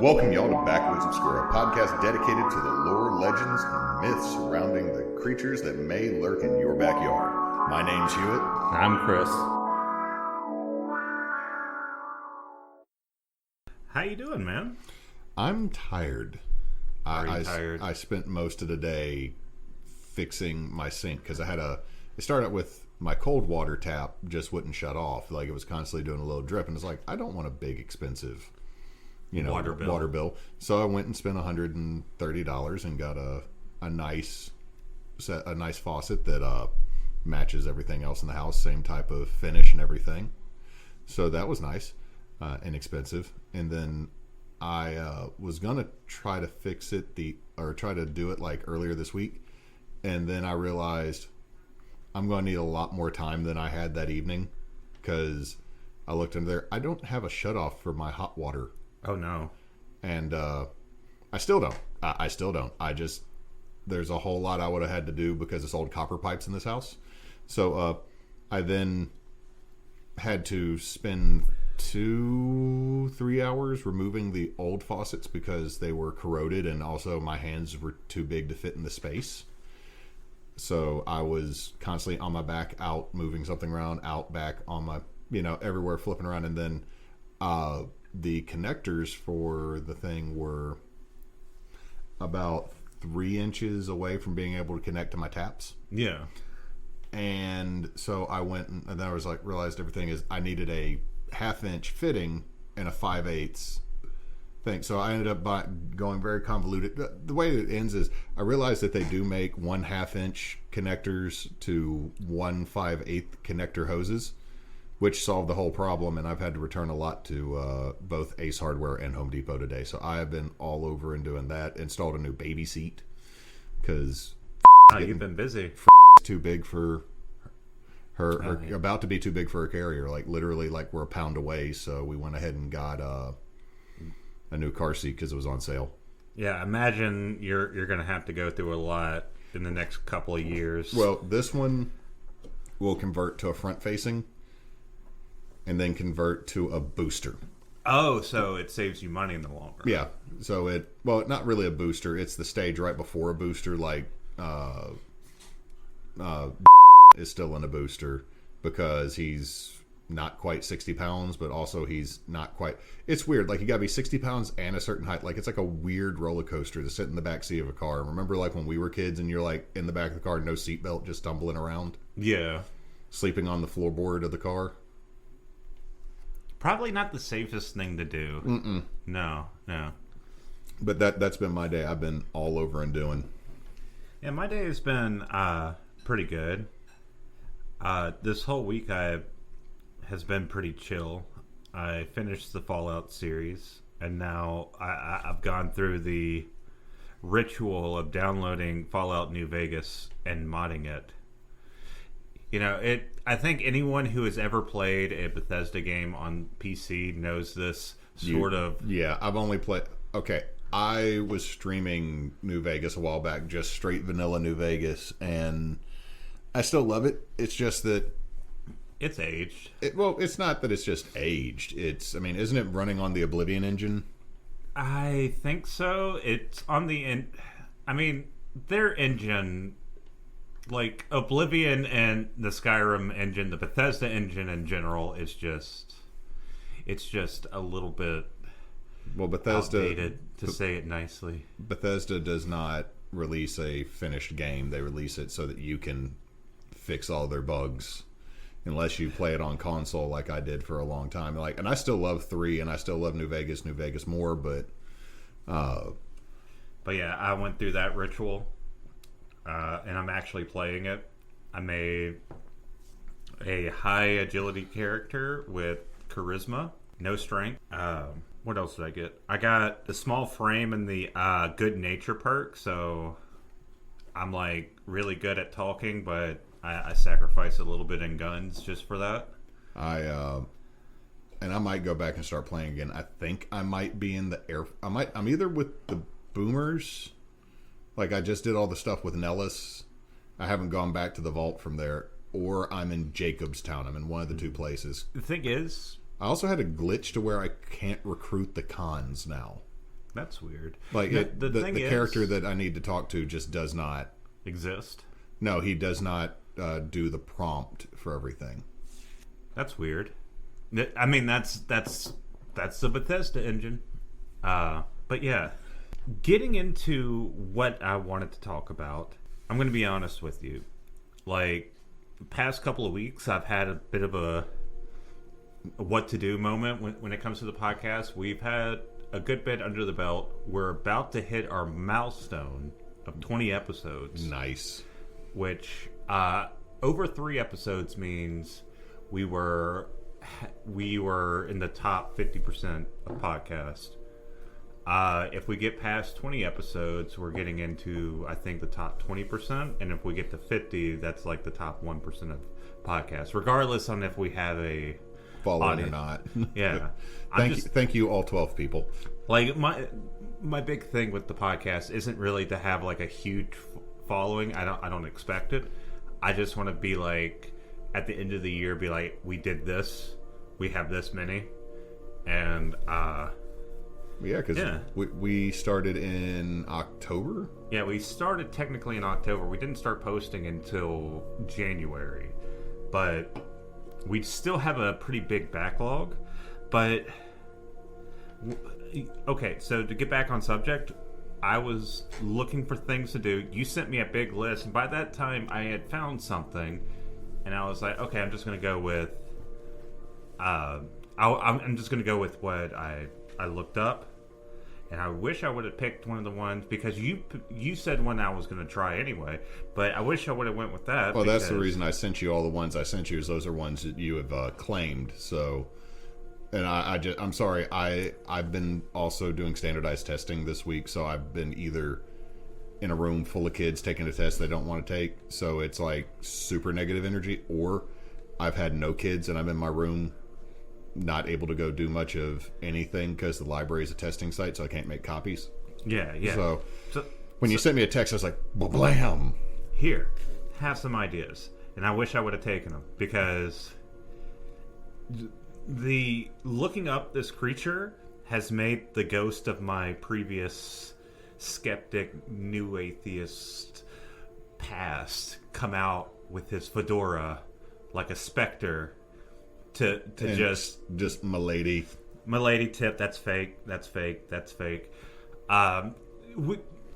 welcome y'all to Backwoods Obscura, a podcast dedicated to the lore, legends, and myths surrounding the creatures that may lurk in your backyard. My name's Hewitt. I'm Chris. How you doing, man? I'm tired. Tired? I spent most of the day fixing my sink because it started with my cold water tap just wouldn't shut off. Like it was constantly doing a little drip, and it's like, I don't want a big expensive water bill. So I went and spent $130 and got a nice faucet that matches everything else in the house, same type of finish and everything. So that was nice, inexpensive. And then I was gonna try to fix it try to do it like earlier this week, and then I realized I'm going to need a lot more time than I had that evening because I looked in there. I don't have a shutoff for my hot water. Oh no! And I still don't. I still don't. There's a whole lot I would have had to do because it's old copper pipes in this house. So I then had to spend 2-3 hours removing the old faucets because they were corroded, and also my hands were too big to fit in the space. So I was constantly on my back, out, moving something around, out, back, on my, everywhere, flipping around. And then the connectors for the thing were about 3 inches away from being able to connect to my taps. Yeah. And so I went and then I was like, realized everything is, I needed a 1/2 inch fitting and a 5/8 thing. So I ended up going very convoluted. The way it ends is I realized that they do make 1/2 inch connectors to 1/5/8 connector hoses, which solved the whole problem. And I've had to return a lot to both Ace Hardware and Home Depot today. So I have been all over and doing that. Installed a new baby seat because you've been busy. Too big for her, about to be too big for her carrier. Like literally, like we're a pound away. So we went ahead and got a new car seat because it was on sale. Yeah, imagine you're going to have to go through a lot in the next couple of years. Well, this one will convert to a front facing and then convert to a booster. Oh, so it saves you money in the long run. Yeah. So not really a booster. It's the stage right before a booster. Like is still in a booster because he's not quite 60 pounds, but also he's not quite. It's weird. Like you gotta be 60 pounds and a certain height. Like it's like a weird roller coaster to sit in the back seat of a car. Remember, like when we were kids and you're like in the back of the car, no seatbelt, just stumbling around. Yeah. Sleeping on the floorboard of the car. Probably not the safest thing to do. Mm-mm. No. But that's been my day. I've been all over and doing. Yeah, my day has been pretty good. This whole week has been pretty chill. I finished the Fallout series, and now I've gone through the ritual of downloading Fallout New Vegas and modding it. I think anyone who has ever played a Bethesda game on PC knows this sort of. Yeah, I've only played. Okay, I was streaming New Vegas a while back, just straight vanilla New Vegas, and I still love it. It's just that it's aged. It's not that it's just aged. Isn't it running on the Oblivion engine? I think so. It's on the their engine, like Oblivion and the Skyrim engine, the Bethesda engine in general, it's just a little bit Bethesda, outdated, to say it nicely. Bethesda does not release a finished game. They release it so that you can fix all their bugs, unless you play it on console like I did for a long time. And I still love 3 and I still love New Vegas more, but yeah, I went through that ritual, and I'm actually playing it. I made a high agility character with charisma, no strength. What else did I get? I got the small frame and the good nature perk, so I'm like really good at talking, but I sacrifice a little bit in guns just for that. I might go back and start playing again. I think I might be in the air. I'm either with the boomers, like I just did all the stuff with Nellis. I haven't gone back to the vault from there, or I'm in Jacobstown. I'm in one of the two places. The thing is, I also had a glitch to where I can't recruit the cons now. That's weird. Like the thing the is, character that I need to talk to just does not exist. No, he does not do the prompt for everything. That's weird. I mean, that's the Bethesda engine. But yeah, getting into what I wanted to talk about, I'm going to be honest with you. Like, the past couple of weeks, I've had a bit of a what to do moment when it comes to the podcast. We've had a good bit under the belt. We're about to hit our milestone of 20 episodes. Nice. Which over 3 episodes means we were in the top 50% of podcast. If we get past 20 episodes, we're getting into, I think, the top 20%. And if we get to 50, that's like the top 1% of podcasts, regardless on if we have a following or not. Yeah. Thank you, all 12 people. Like, my big thing with the podcast isn't really to have like a huge following. I don't expect it. I just want to be like, at the end of the year, be like, we did this, we have this many, and yeah, because we started in October. Yeah, we started technically in October. We didn't start posting until January, but we still have a pretty big backlog. But okay, so to get back on subject, I was looking for things to do. You sent me a big list, and by that time I had found something, and I was like, okay, I'm just going to go with I'm just going to go with what I looked up. And I wish I would have picked one of the ones, because you said one I was going to try anyway, but I wish I would have went with that. Well, that's the reason I sent you all the ones I sent you, is those are ones that you have claimed. So, and I'm sorry, I've been also doing standardized testing this week, so I've been either in a room full of kids taking a test they don't want to take, so it's like super negative energy, or I've had no kids and I'm in my room not able to go do much of anything because the library is a testing site, so I can't make copies. Yeah. So when you sent me a text, I was like, blam. Here, have some ideas. And I wish I would have taken them, because the looking up this creature has made the ghost of my previous skeptic, new atheist past come out with his fedora like a specter. To just milady tip. That's fake.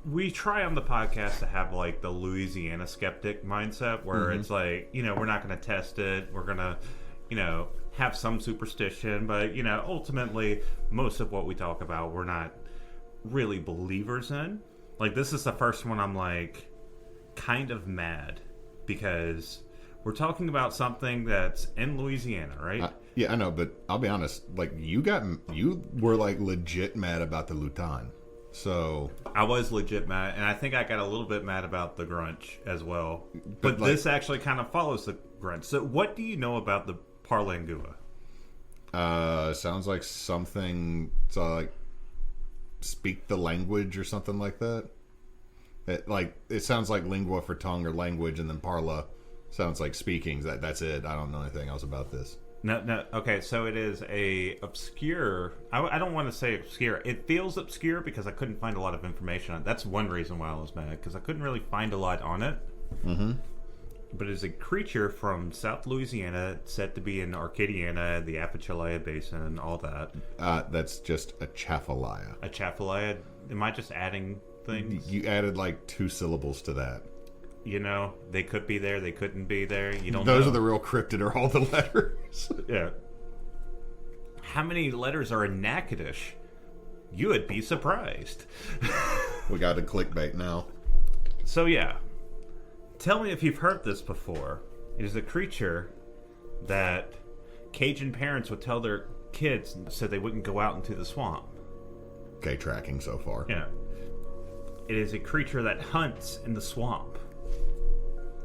We try on the podcast to have like the Louisiana skeptic mindset, where it's like, we're not going to test it. We're going to, have some superstition, but ultimately most of what we talk about, we're not really believers in. Like, this is the first one I'm like kind of mad, because we're talking about something that's in Louisiana, right? Yeah, I know, but I'll be honest. Like, you were like legit mad about the lutan. So I was legit mad, and I think I got a little bit mad about the grunch as well. But like, this actually kind of follows the grunch. So, what do you know about the Parlengua? Sounds like something to like speak the language or something like that. It sounds like lingua for tongue or language, and then parla sounds like speaking. That's it. I don't know anything else about this. No. Okay, so it is a obscure. I don't want to say obscure. It feels obscure because I couldn't find a lot of information on it. That's one reason why I was mad, because I couldn't really find a lot on it. Mm-hmm. But it's a creature from South Louisiana, said to be in Arcadiana, the Apalachicola Basin, all that. That's just a Chafalaya. A Chafalaya? Am I just adding things? You added like 2 syllables to that. They could be there, they couldn't be there. You don't Those know. are the real cryptid, are all the letters. Yeah. How many letters are in Natchitoches? You would be surprised. We got a clickbait now. So yeah. Tell me if you've heard this before. It is a creature that Cajun parents would tell their kids so they wouldn't go out into the swamp. Okay, tracking so far. Yeah. It is a creature that hunts in the swamp.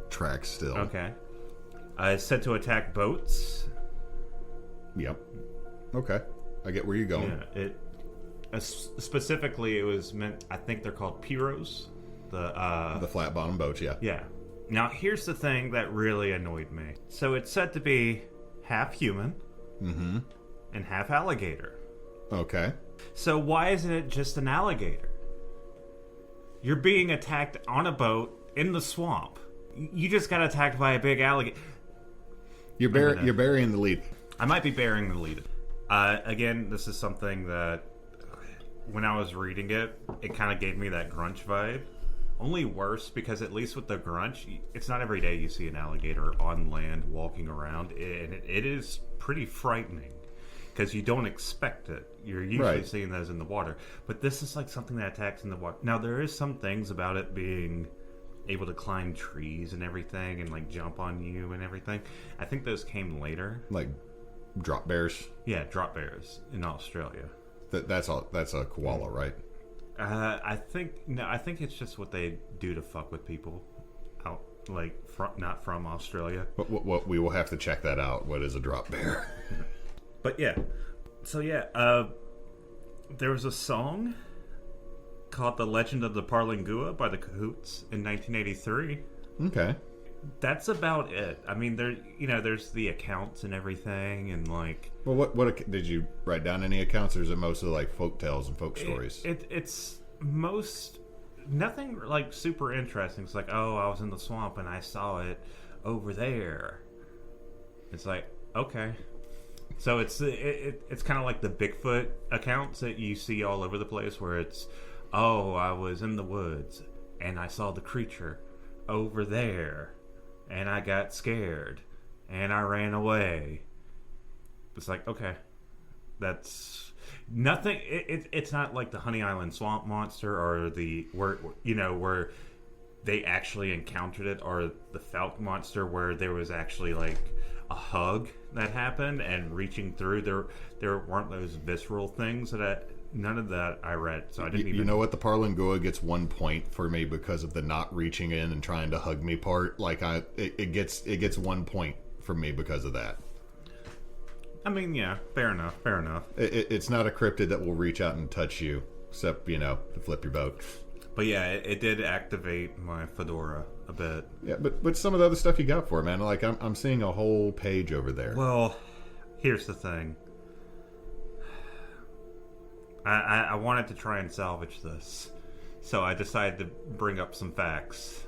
Track still. Okay. It's said to attack boats. Yep. Okay. I get where you're going. Yeah. Specifically, it was meant, I think they're called pirogues. The flat bottom boats, yeah. Yeah. Now, here's the thing that really annoyed me. So it's said to be half human and half alligator. Okay. So why isn't it just an alligator? You're being attacked on a boat in the swamp. You just got attacked by a big alligator. You're burying the lead. I might be burying the lead. Again, this is something that when I was reading it, it kind of gave me that Grunch vibe. Only worse because at least with the Grunch, it's not every day you see an alligator on land walking around, and it is pretty frightening because you don't expect it. You're usually seeing those in the water, but this is like something that attacks in the water. Now there is some things about it being able to climb trees and everything, and like jump on you and everything. I think those came later, like drop bears. Yeah, drop bears in Australia. That's a koala, right? I think it's just what they do to fuck with people out, like not from Australia. What we will have to check that out. What is a drop bear? But yeah, so yeah, there was a song called "The Legend of the Parlengua" by the Cahoots in 1983. Okay, that's about it. I mean, there's the accounts and everything, and like. Well, what did you write down? Any accounts, or is it mostly like folk tales and folk stories? It's most nothing like super interesting. It's like, oh, I was in the swamp and I saw it over there. It's like, okay, so it's kind of like the Bigfoot accounts that you see all over the place, where it's, oh, I was in the woods and I saw the creature over there, and I got scared and I ran away. It's like, okay, that's nothing. It's not like the Honey Island Swamp Monster or where they actually encountered it, or the Falk Monster where there was actually like a hug that happened and reaching through. There weren't those visceral things none of that I read. So I didn't even. You know what? The Parlengua gets 1 point for me because of the not reaching in and trying to hug me part. Like it gets 1 point for me because of that. I mean, yeah, fair enough. It's not a cryptid that will reach out and touch you, except, to flip your boat. But yeah, it did activate my fedora a bit. Yeah, but some of the other stuff you got for it, man. Like, I'm seeing a whole page over there. Well, here's the thing. I wanted to try and salvage this, so I decided to bring up some facts.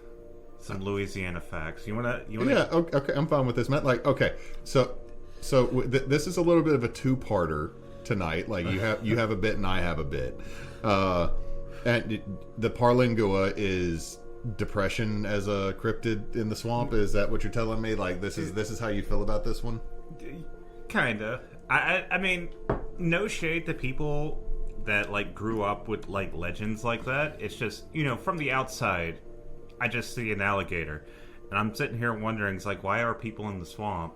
Some Louisiana facts. You wanna? Yeah, okay, I'm fine with this, man. Like, okay, so this is a little bit of a two-parter tonight. Like you have a bit and I have a bit. And the Parlengua is depression as a cryptid in the swamp. Is that what you're telling me? Like this is how you feel about this one? Kinda. I mean, no shade to people that like grew up with like legends like that. It's just, from the outside, I just see an alligator, and I'm sitting here wondering, it's like, why are people in the swamp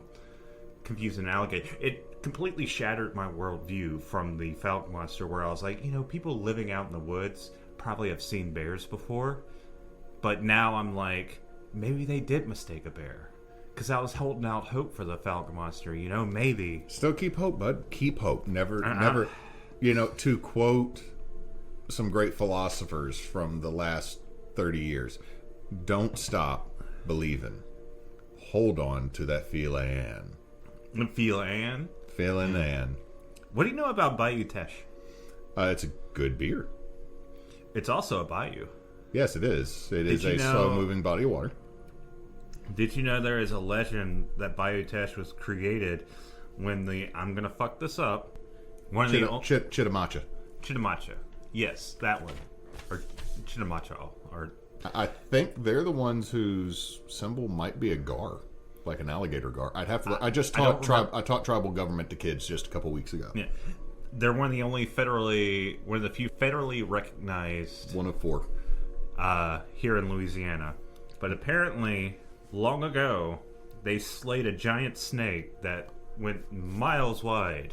confusing an alligator? It completely shattered my worldview from the Falk Monster, where I was like, people living out in the woods probably have seen bears before, but now I'm like, maybe they did mistake a bear, because I was holding out hope for the Falk Monster. Maybe still keep hope, bud. Keep hope. Never. To quote some great philosophers from the last 30 years, don't stop believing. Hold on to that feeling. Feeling? Feeling. What do you know about Bayou Teche? It's a good beer. It's also a bayou. Yes, it is. It is a slow-moving body of water. Did you know there is a legend that Bayou Teche was created when I'm going to fuck this up. Chitamacha. Chitamacha. Yes, that one. Or Chitamacha. Or I think they're the ones whose symbol might be a gar, like an alligator gar. I'd have to. I taught tribal government to kids just a couple weeks ago. Yeah, they're one of the few federally recognized. One of four. Here in Louisiana, but apparently, long ago, they slayed a giant snake that went miles wide,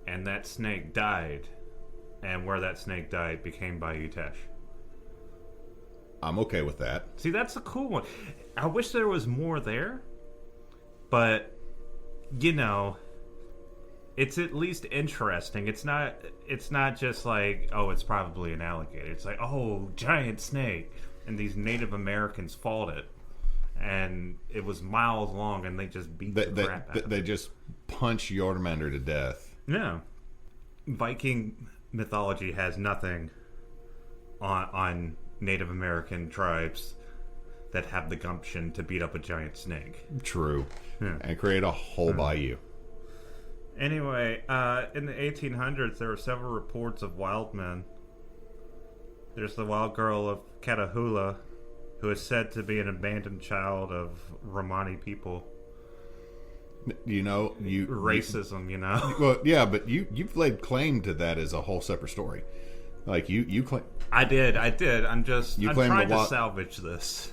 and that snake died, and where that snake died became Bayou Teche. I'm okay with that. See, that's a cool one. I wish there was more there, but it's at least interesting. It's not just like, oh, it's probably an alligator. It's like, oh, giant snake, and these Native Americans fought it, and it was miles long, and they just beat the crap out of it. They just punch Yormander to death. Yeah. Viking mythology has nothing on Native American tribes that have the gumption to beat up a giant snake. True. Yeah. And create a whole bayou. Anyway, in the 1800s, there were several reports of wild men. There's the wild girl of Catahoula, who is said to be an abandoned child of Romani people. You know, racism, you know. Well, yeah, but you've laid claim to that as a whole separate story. Like you claim. I did. I'm trying to salvage this.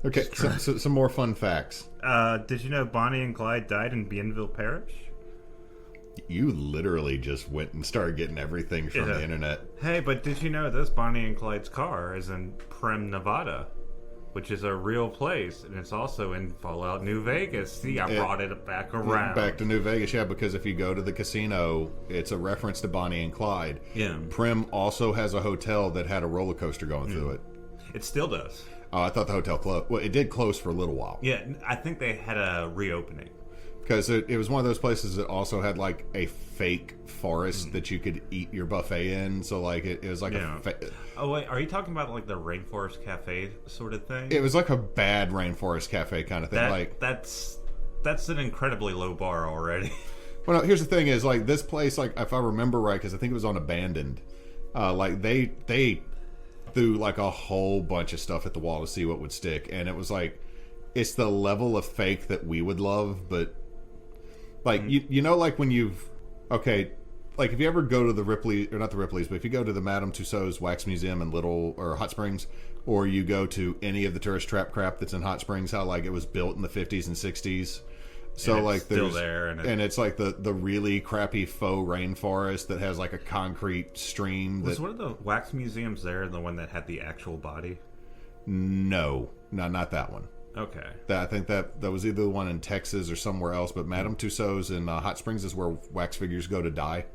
Okay, so some more fun facts. Did you know Bonnie and Clyde died in Bienville Parish? You literally just went and started getting everything from the internet. Hey, but did you know this? Bonnie and Clyde's car is in Primm, Nevada, which is a real place, and it's also in Fallout New Vegas. See, I brought it back around. Back to New Vegas, yeah, because if you go to the casino, it's a reference to Bonnie and Clyde. Yeah. Primm also has a hotel that had a roller coaster going through it. It still does. Oh, I thought the hotel closed. Well, it did close for a little while. Yeah, I think they had a reopening. Because it was one of those places that also had like a fake forest that you could eat your buffet in. So like it was like Oh wait, are you talking about like the Rainforest Cafe sort of thing? It was like a bad Rainforest Cafe kind of thing. That's an incredibly low bar already. Well, no, here's the thing: is like this place, like if I remember right, because I think it was on Abandoned. Like they threw like a whole bunch of stuff at the wall to see what would stick, and it was like it's the level of fake that we would love, but. Like, you know, like when like if you ever go to the Ripley, or not the Ripley's, but if you go to the Madame Tussauds Wax Museum in Hot Springs, or you go to any of the tourist trap crap that's in Hot Springs, how like it was built in the 50s and 60s. So like still there, and it's like the really crappy faux rainforest that has like a concrete stream. Was one of the wax museums there the one that had the actual body? No, not that one. Okay. I think that was either the one in Texas or somewhere else, but Madame Tussauds in Hot Springs is where wax figures go to die.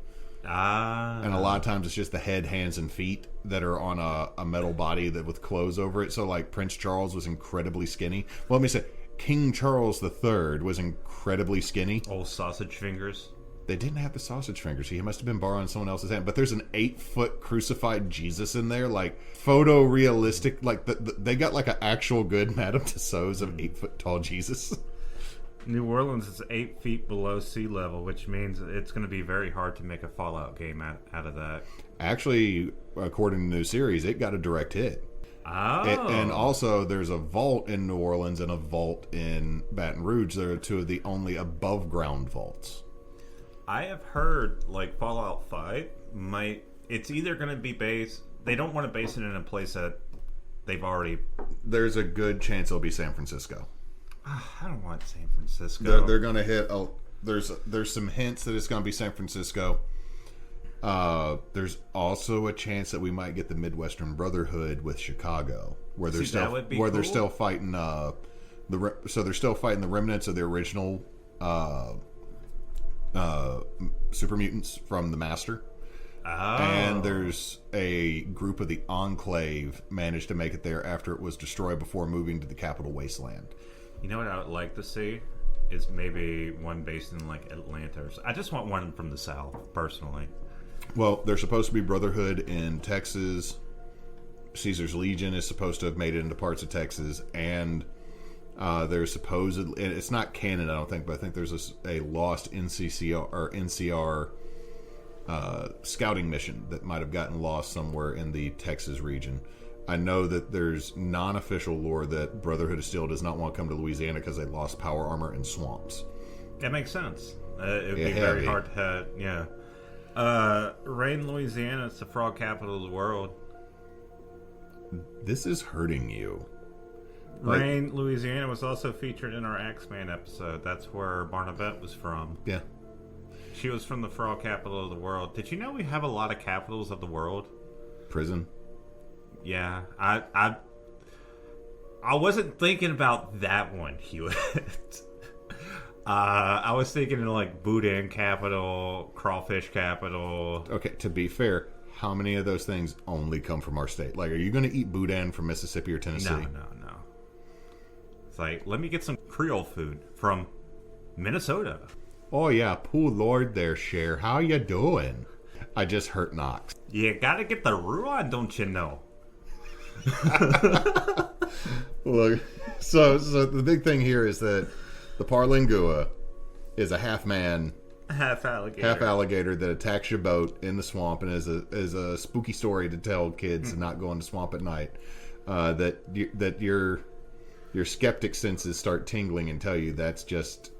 And a lot of times it's just the head, hands, and feet that are on a metal body with clothes over it. So like Prince Charles was incredibly skinny. Well, let me say, King Charles III was incredibly skinny. Old sausage fingers. They didn't have the sausage fingers. He must have been borrowing someone else's hand. But there's an 8-foot crucified Jesus in there, like photorealistic. Like they got like an actual good Madame Tussauds of 8-foot tall Jesus. New Orleans is 8 feet below sea level, which means it's going to be very hard to make a Fallout game out of that. Actually, according to the new series, it got a direct hit. Oh. And also, there's a vault in New Orleans and a vault in Baton Rouge. There are two of the only above ground vaults. I have heard like Fallout 5 it's either going to be based. They don't want to base it in a place that they've already. There's a good chance it'll be San Francisco. I don't want San Francisco. They're going to hit. There's some hints that it's going to be San Francisco. There's also a chance that we might get the Midwestern Brotherhood with Chicago, where they're they're still fighting. So they're still fighting the remnants of the original. Super mutants from the Master. Oh. And there's a group of the Enclave managed to make it there after it was destroyed before moving to the Capital Wasteland. You know what I would like to see is maybe one based in like Atlanta. I just want one from the South, personally. Well, there's supposed to be Brotherhood in Texas. Caesar's Legion is supposed to have made it into parts of Texas, and there's supposedly, and it's not canon, I don't think, but I think there's a lost NCR scouting mission that might have gotten lost somewhere in the Texas region. I know that there's non-official lore that Brotherhood still does not want to come to Louisiana because they lost power armor in swamps. That makes sense. It would be very hard to, Rain, Louisiana is the frog capital of the world. This is hurting you. Rain, Louisiana was also featured in our Axeman episode. That's where Barnabette was from. Yeah. She was from the frog capital of the world. Did you know we have a lot of capitals of the world? Prison. Yeah. I wasn't thinking about that one, Hewitt. I was thinking of like Boudin capital, Crawfish capital. Okay, to be fair, how many of those things only come from our state? Like, are you going to eat Boudin from Mississippi or Tennessee? No. It's like, let me get some Creole food from Minnesota. Oh, yeah. Poor Lord there, Cher. How you doing? I just hurt Knox. You gotta get the roux on, don't you know? Look, so the big thing here is that the Parlengua is a half man, half alligator that attacks your boat in the swamp and is a spooky story to tell kids to not go in the swamp at night. That your skeptic senses start tingling and tell you that's just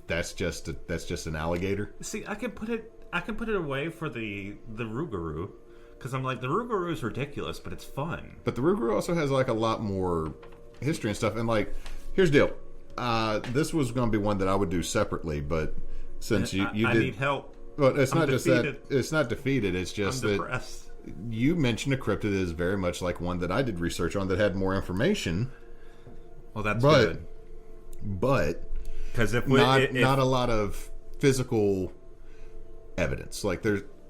an alligator. See, I can put it away for the Rougarou, because I'm like, the Rougarou is ridiculous, but it's fun. But the Rougarou also has like a lot more history and stuff. And like, here's the deal. This was going to be one that I would do separately, but since I need help. Well, it's not defeated. just that it's not defeated. It's just I'm that depressed. You mentioned a cryptid is very much like one that I did research on that had more information. Well, that's good. But because if not a lot of physical evidence. Like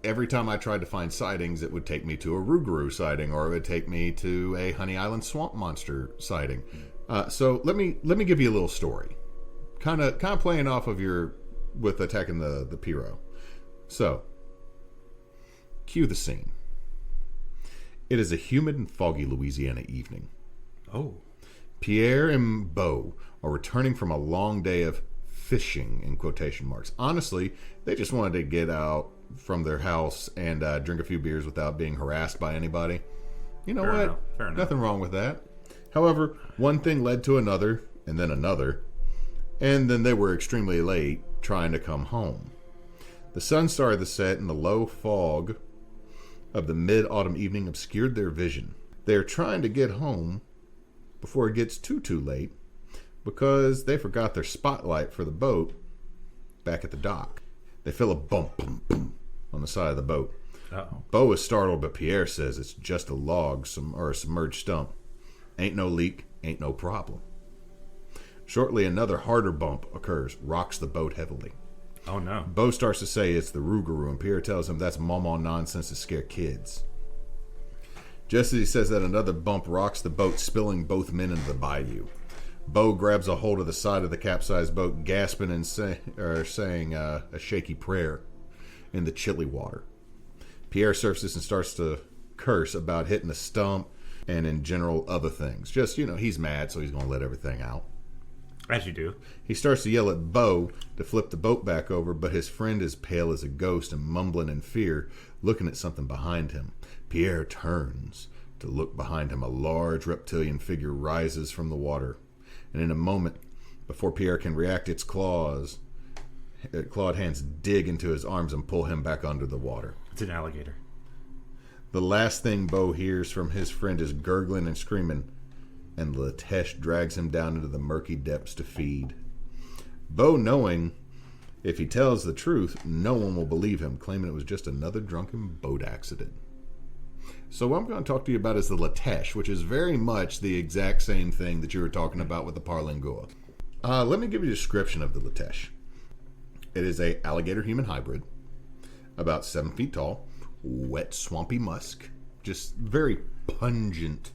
every time I tried to find sightings, it would take me to a Rougarou sighting, or it would take me to a Honey Island swamp monster sighting. So let me give you a little story, kind of playing off of with attacking the Piro. So cue the scene. It is a humid and foggy Louisiana evening. Oh. Pierre and Beau are returning from a long day of fishing, in quotation marks. Honestly, they just wanted to get out from their house and drink a few beers without being harassed by anybody. You know what? Fair enough. Nothing wrong with that. However, one thing led to another, and then another, and then they were extremely late trying to come home. The sun started to set, and the low fog of the mid-autumn evening obscured their vision. They are trying to get home before it gets too late, because they forgot their spotlight for the boat back at the dock. They feel a bump, boom, boom on the side of the boat. Uh-oh. Beau is startled, but Pierre says it's just a log or a submerged stump. Ain't no leak, ain't no problem. Shortly, another harder bump occurs, rocks the boat heavily. Oh, no. Beau starts to say it's the Rougarou, and Pierre tells him that's mama nonsense to scare kids. Just as he says that, another bump rocks the boat, spilling both men into the bayou. Beau grabs a hold of the side of the capsized boat, gasping and saying a shaky prayer in the chilly water. Pierre surfaces and starts to curse about hitting a stump and in general other things. Just, he's mad, so he's going to let everything out. As you do. He starts to yell at Beau to flip the boat back over, but his friend is pale as a ghost and mumbling in fear, looking at something behind him. Pierre turns to look behind him. A large reptilian figure rises from the water, and in a moment, before Pierre can react, its clawed hands dig into his arms and pull him back under the water. It's an alligator. The last thing Beau hears from his friend is gurgling and screaming, and Letiche drags him down into the murky depths to feed. Beau, knowing if he tells the truth, no one will believe him, claiming it was just another drunken boat accident. So what I'm going to talk to you about is the Letiche, which is very much the exact same thing that you were talking about with the Parlengua. Let me give you a description of the Letiche. It is a alligator-human hybrid, about 7 feet tall, wet, swampy musk, just very pungent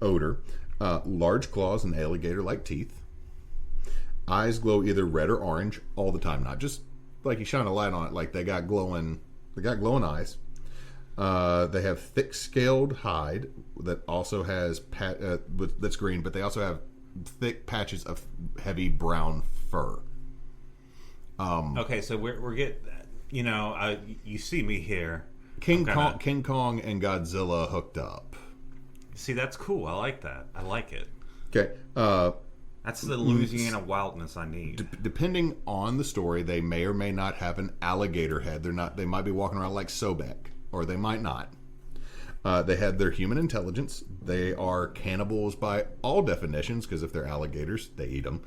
odor, large claws and alligator-like teeth. Eyes glow either red or orange all the time, not just like you shine a light on it, like they got glowing eyes. They have thick scaled hide that also has that's green, but they also have thick patches of heavy brown fur. Okay, so we're getting, you see me here. King Kong and Godzilla hooked up. See, that's cool. I like that. I like it. Okay. That's the Louisiana wildness I need. Depending on the story, they may or may not have an alligator head. They might be walking around like Sobek, or they might not. They had their human intelligence. They are cannibals by all definitions, because if they're alligators, they eat them.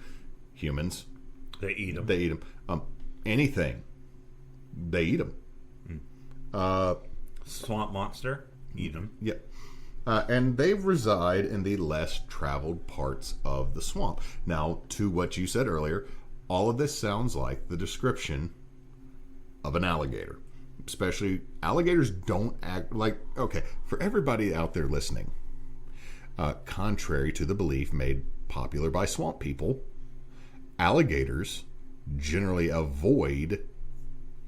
Humans, they eat them. They eat them. Anything, they eat them. Swamp monster, eat them. Yep. And they reside in the less traveled parts of the swamp. Now, to what you said earlier, all of this sounds like the description of an alligator. Especially, alligators don't act like... Okay, for everybody out there listening, contrary to the belief made popular by swamp people, alligators generally avoid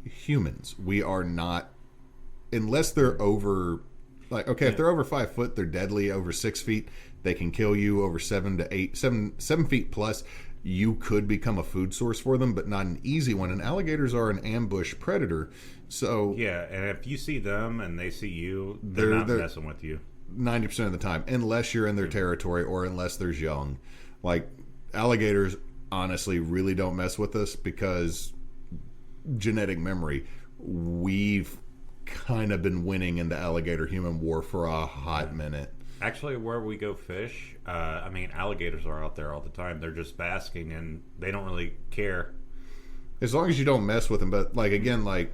humans. We are not unless they're over, like, okay, if they're over 5 foot, they're deadly. Over 6 feet, they can kill you. Over 7 feet plus, you could become a food source for them, but not an easy one. And alligators are an ambush predator. So yeah, and if you see them and they see you, they're not messing with you 90% of the time, unless you're in their territory or unless there's young. Like, alligators honestly really don't mess with us because genetic memory. We've kind of been winning in the alligator human war for a hot minute. Actually, where we go fish, I mean, alligators are out there all the time. They're just basking and they don't really care. As long as you don't mess with them. But like, again, like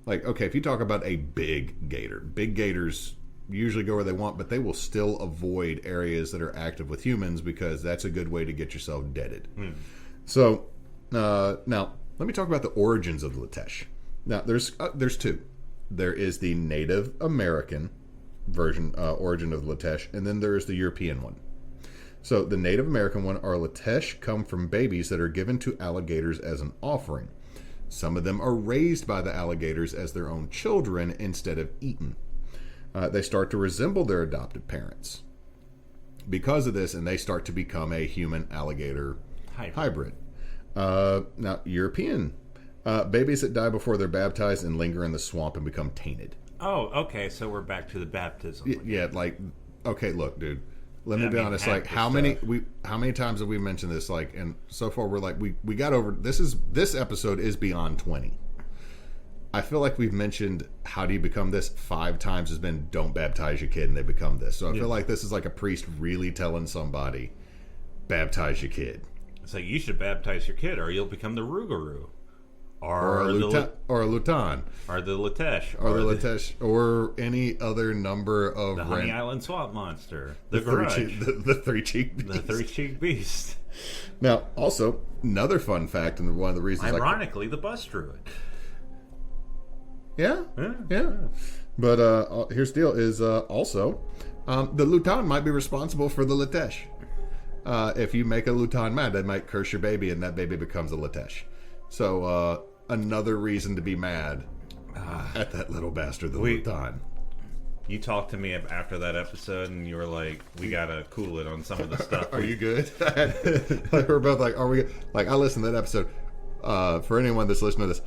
okay, if you talk about a big gators usually go where they want, but they will still avoid areas that are active with humans because that's a good way to get yourself deaded. So now let me talk about the origins of the Letiche. Now there's two. There is the Native American version origin of the Letiche, and then there is the European one. So the Native American one are Letiche come from babies that are given to alligators as an offering. Some of them are raised by the alligators as their own children instead of eaten. They start to resemble their adopted parents because of this, and they start to become a human-alligator hybrid. Now, European babies that die before they're baptized and linger in the swamp and become tainted. Oh, okay, so we're back to the baptism. Yeah, like, okay, look, dude. Let me be honest. Like, how many times have we mentioned this? Like, and so far we're like, we got over. This episode is beyond 20. I feel like we've mentioned how do you become this 5 times. Has been don't baptize your kid and they become this. So I feel like this is like a priest really telling somebody, baptize your kid. It's like, you should baptize your kid or you'll become the Rougarou. Or a Lutan. Or the Letiche. Or the Letiche. Or any other number of... The Honey Island Swamp Monster. The Garage. The three-cheek beast. The three-cheek beast. Now, also, another fun fact, and one of the reasons... Ironically, the Bus Druid. Yeah. But here's the deal, is also, the Lutan might be responsible for the Letiche. If you make a Lutan mad, they might curse your baby, and that baby becomes a Letiche. So, another reason to be mad at that little bastard, the Lutan. You talked to me after that episode, and you were like, "We gotta cool it on some of the stuff." Are you good? Like, we're both like, "Are we?" Like, I listened to that episode. For anyone that's listening to this,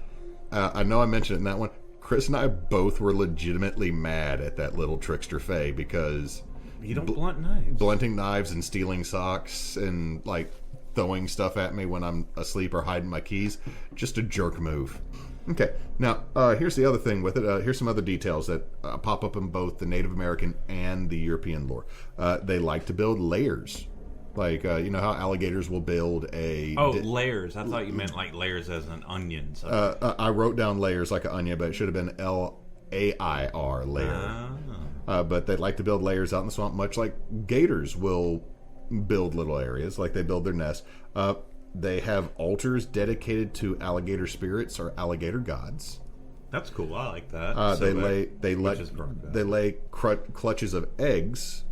I know I mentioned it in that one. Chris and I both were legitimately mad at that little trickster Faye because you don't blunt knives, blunting knives, and stealing socks, and like throwing stuff at me when I'm asleep or hiding my keys. Just a jerk move. Okay, now here's the other thing with it. Here's some other details that pop up in both the Native American and the European lore. They like to build layers. Like, you know how alligators will build a... layers. I thought you meant like layers as an onion. I wrote down layers like an onion, but it should have been L-A-I-R, layer. But they like to build layers out in the swamp, much like gators will build little areas, like they build their nest. They have altars dedicated to alligator spirits or alligator gods. That's cool. I like that. They lay clutches of eggs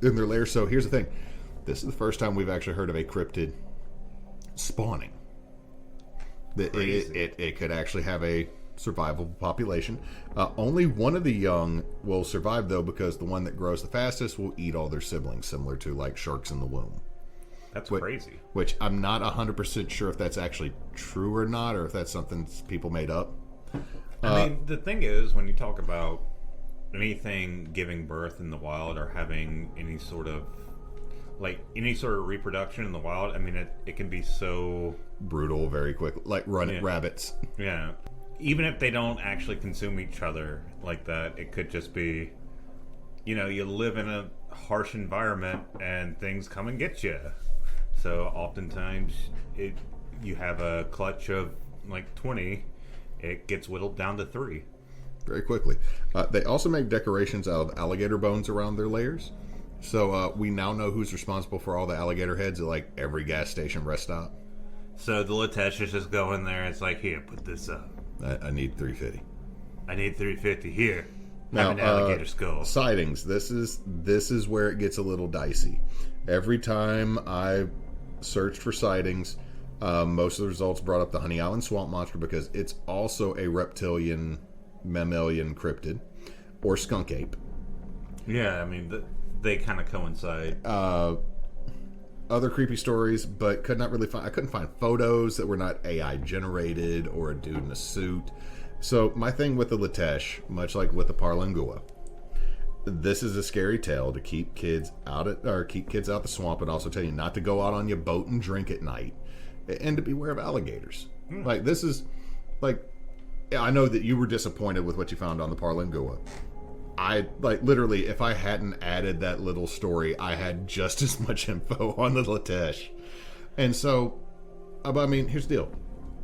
in their layers. So here's the thing. This is the first time we've actually heard of a cryptid spawning. It could actually have a survivable population. Only one of the young will survive, though, because the one that grows the fastest will eat all their siblings, similar to like sharks in the womb. That's crazy. Which I'm not 100% sure if that's actually true or not, or if that's something people made up. I mean, the thing is, when you talk about anything giving birth in the wild or having any sort of reproduction in the wild, I mean, it can be so brutal very quickly, like rabbits. Yeah. Even if they don't actually consume each other like that, it could just be, you live in a harsh environment and things come and get you. So oftentimes, you have a clutch of like 20, it gets whittled down to 3. Very quickly. They also make decorations out of alligator bones around their layers. So we now know who's responsible for all the alligator heads at like every gas station rest stop. So the Letiche is just going there. It's like, here, put this up. I need $3.50. I need $3.50 here. Now, have an alligator skull. Sightings. This is where it gets a little dicey. Every time I searched for sightings, most of the results brought up the Honey Island Swamp Monster because it's also a reptilian mammalian cryptid, or skunk ape. Yeah, I mean, they kind of coincide. Other creepy stories, but I couldn't find photos that were not AI generated or a dude in a suit. So my thing with the Letiche, much like with the Parlengua, this is a scary tale to keep kids out the swamp, and also tell you not to go out on your boat and drink at night, and to beware of alligators. Like, this is like, I know that you were disappointed with what you found on the Parlengua. I, like, literally, if I hadn't added that little story, I had just as much info on the Letiche. And so, I mean, here's the deal.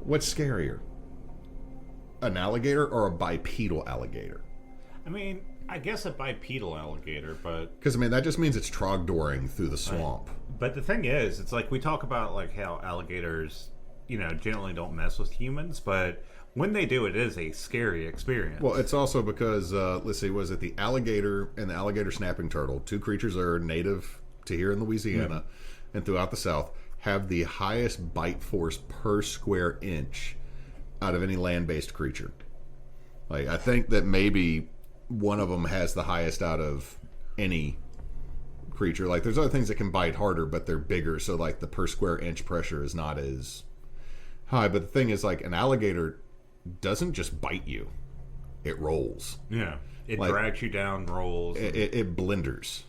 What's scarier? An alligator or a bipedal alligator? I mean, I guess a bipedal alligator, but... Because, I mean, that just means it's trogdoring through the swamp. But the thing is, it's like we talk about, like, how alligators, generally don't mess with humans, but... when they do, it is a scary experience. Well, it's also because, let's see, was it the alligator and the alligator snapping turtle, two creatures that are native to here in Louisiana and throughout the South, have the highest bite force per square inch out of any land-based creature. Like, I think that maybe one of them has the highest out of any creature. Like, there's other things that can bite harder, but they're bigger, so, like, the per square inch pressure is not as high. But the thing is, like, an alligator doesn't just bite you, it rolls. Yeah, it drags you down, rolls. It blenders.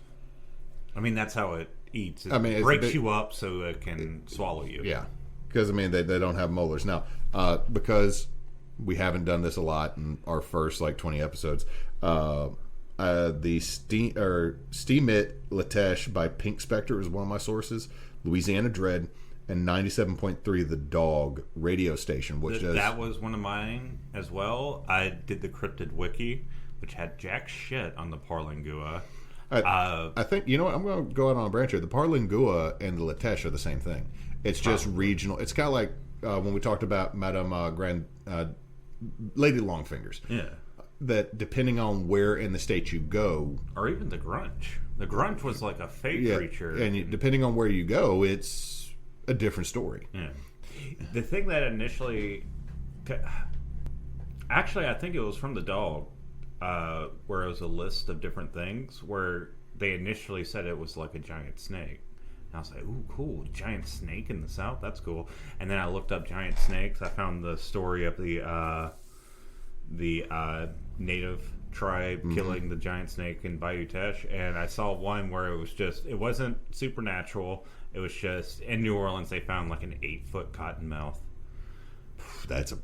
I mean, that's how it eats. It breaks you up so it can swallow you. Yeah, because, I mean, they don't have molars. Now, because we haven't done this a lot in our first, 20 episodes, the Steemit Letiche by Pink Spectre is one of my sources. Louisiana Dread. And 97.3 The Dog radio station, which that was one of mine as well. I did the Cryptid Wiki, which had jack shit on the Parlengua. I think, you know what, I'm going to go out on a branch here. The Parlengua and the Letiche are the same thing. It's just regional. It's kind of like when we talked about Madame Lady Longfingers. Yeah. That depending on where in the state you go... Or even the Grunch. The Grunch was like a fake creature. And depending on where you go, it's a different story. Yeah. The thing that initially... Actually, I think it was from the dog, where it was a list of different things, where they initially said it was like a giant snake. And I was like, ooh, cool, giant snake in the South? That's cool. And then I looked up giant snakes. I found the story of the native tribe killing the giant snake in Bayou Teche, and I saw one where it wasn't supernatural. It was just in New Orleans they found like an 8-foot cottonmouth. That's a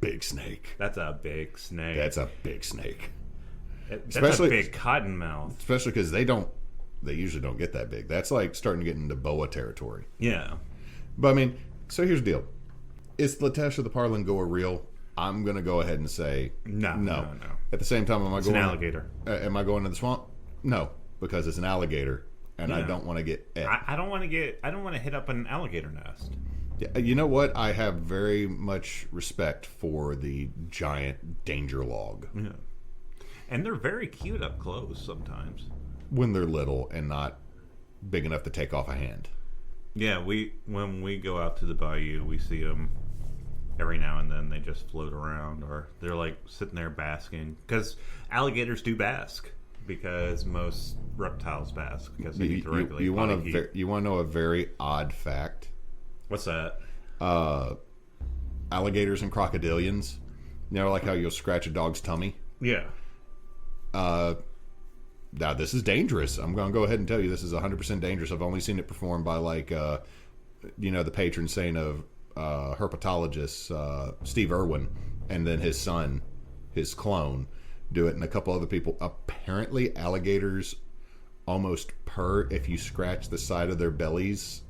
big snake. That's a big snake. That's a big snake. That's a big cottonmouth. Especially because they usually don't get that big. That's like starting to get into boa territory. Yeah. But I mean, so here's the deal. Is the Letiche or the Parlengua real? I'm going to go ahead and say no. At the same time, It's an alligator. Am I going to the swamp? No, because it's an alligator, and I don't want to get... I don't want to hit up an alligator nest. Yeah, you know what? I have very much respect for the giant danger log. Yeah. And they're very cute up close sometimes. When they're little and not big enough to take off a hand. Yeah, when we go out to the bayou, we see them every now and then. They just float around, or they're like sitting there basking. Because alligators do bask, because most reptiles bask because they need to regulate you body heat. You want to know a very odd fact? What's that? Alligators and crocodilians. You know, like how you'll scratch a dog's tummy? Yeah. Now, this is dangerous. I'm going to go ahead and tell you this is 100% dangerous. I've only seen it performed by, the patron saint of herpetologists, Steve Irwin, and then his son, his clone, do it, and a couple other people. Apparently, alligators almost purr if you scratch the side of their bellies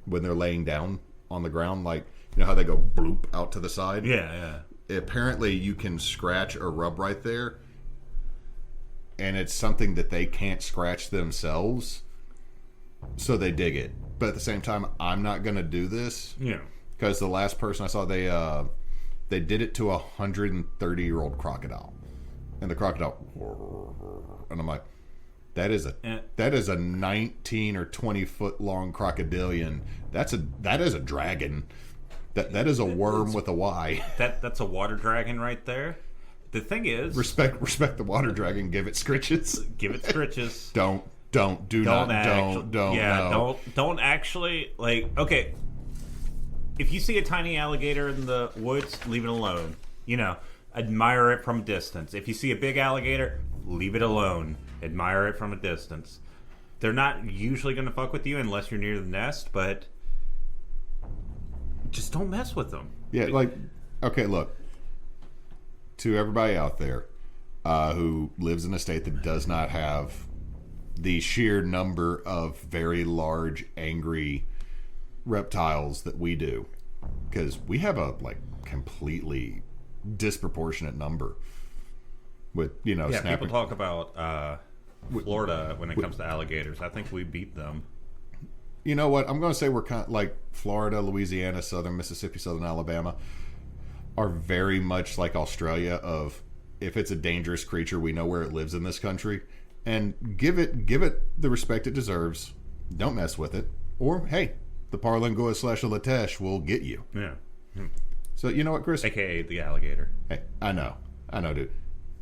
when they're laying down on the ground. Like, you know how they go bloop out to the side? Yeah. Apparently, you can scratch or rub right there, and it's something that they can't scratch themselves, so they dig it. But at the same time, I'm not going to do this. Yeah. Because the last person I saw, they did it to a 130-year-old crocodile, and the crocodile, and I'm like, that is a 19 or 20 foot long crocodilian. That is a dragon. That is a worm with a Y. That's a water dragon right there. The thing is, respect the water dragon. Give it scritches. Give it scritches. Don't actually like. Okay, if you see a tiny alligator in the woods, leave it alone. Admire it from a distance. If you see a big alligator, leave it alone. Admire it from a distance. They're not usually going to fuck with you unless you're near the nest, but just don't mess with them. Yeah, okay, look. To everybody out there who lives in a state that does not have the sheer number of very large, angry reptiles that we do, because we have a completely disproportionate number with snapping. People talk about Florida when it comes to alligators. I think we beat them. You know what? I'm going to say we're kind of like Florida, Louisiana, southern Mississippi, southern Alabama are very much like Australia of if it's a dangerous creature, we know where it lives in this country and give it the respect it deserves. Don't mess with it. Or, hey, the Parlengua / a Letiche will get you. Yeah. So, you know what, Chris? AKA the alligator. Hey, I know, dude.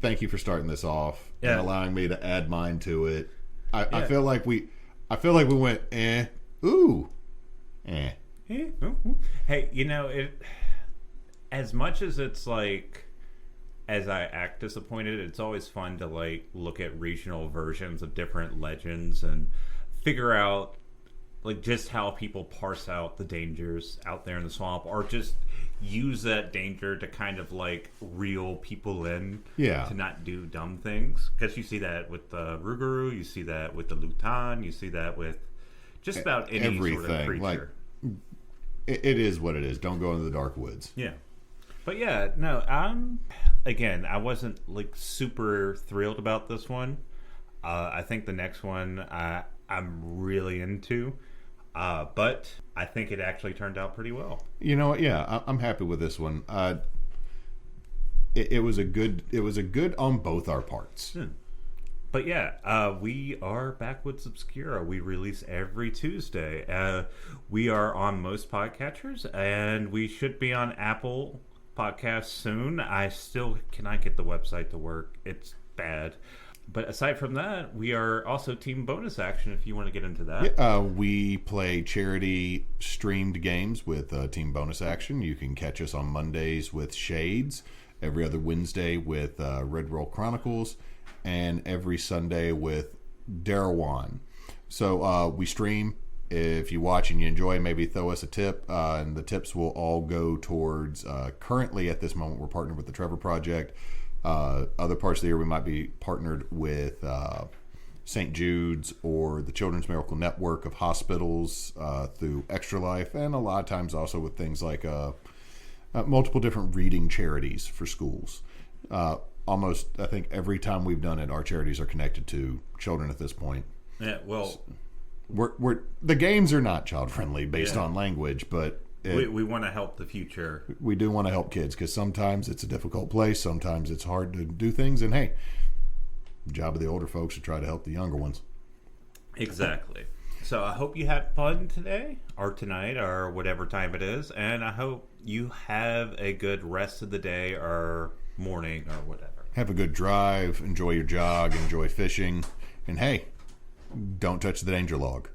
Thank you for starting this off and allowing me to add mine to it. I feel like we went, ooh, Hey, it... As much as it's as I act disappointed, it's always fun to look at regional versions of different legends and figure out just how people parse out the dangers out there in the swamp, or just use that danger to kind of reel people in to not do dumb things. Because you see that with the Rougarou, you see that with the Lutan, you see that with just about any everything. Sort of creature. It is what it is. Don't go into the dark woods. Yeah. But yeah, no, I wasn't super thrilled about this one. I think the next one I'm really into, but I think it actually turned out pretty well. You know what? Yeah, I'm happy with this one. It was a good on both our parts. But yeah, we are Backwoods Obscura. We release every Tuesday. We are on most podcatchers, and we should be on Apple Podcasts soon. I still cannot get the website to work. It's bad. But aside from that, we are also Team Bonus Action if you want to get into that. Yeah, we play charity streamed games with Team Bonus Action. You can catch us on Mondays with Shades, every other Wednesday with Red Roll Chronicles, and every Sunday with Darawan. So we stream. If you watch and you enjoy, maybe throw us a tip, and the tips will all go towards, currently at this moment, we're partnered with the Trevor Project. Other parts of the year, we might be partnered with St. Jude's or the Children's Miracle Network of hospitals through Extra Life, and a lot of times also with things like multiple different reading charities for schools. Almost, I think, every time we've done it, our charities are connected to children at this point. Yeah, well... We're the games are not child friendly based on language, but we want to help the future. We do want to help kids because sometimes it's a difficult place, sometimes it's hard to do things, and hey, the job of the older folks to try to help the younger ones. Exactly. So I hope you had fun today or tonight or whatever time it is, and I hope you have a good rest of the day or morning or whatever. Have a good drive, enjoy your jog, enjoy fishing, and hey, don't touch the danger log.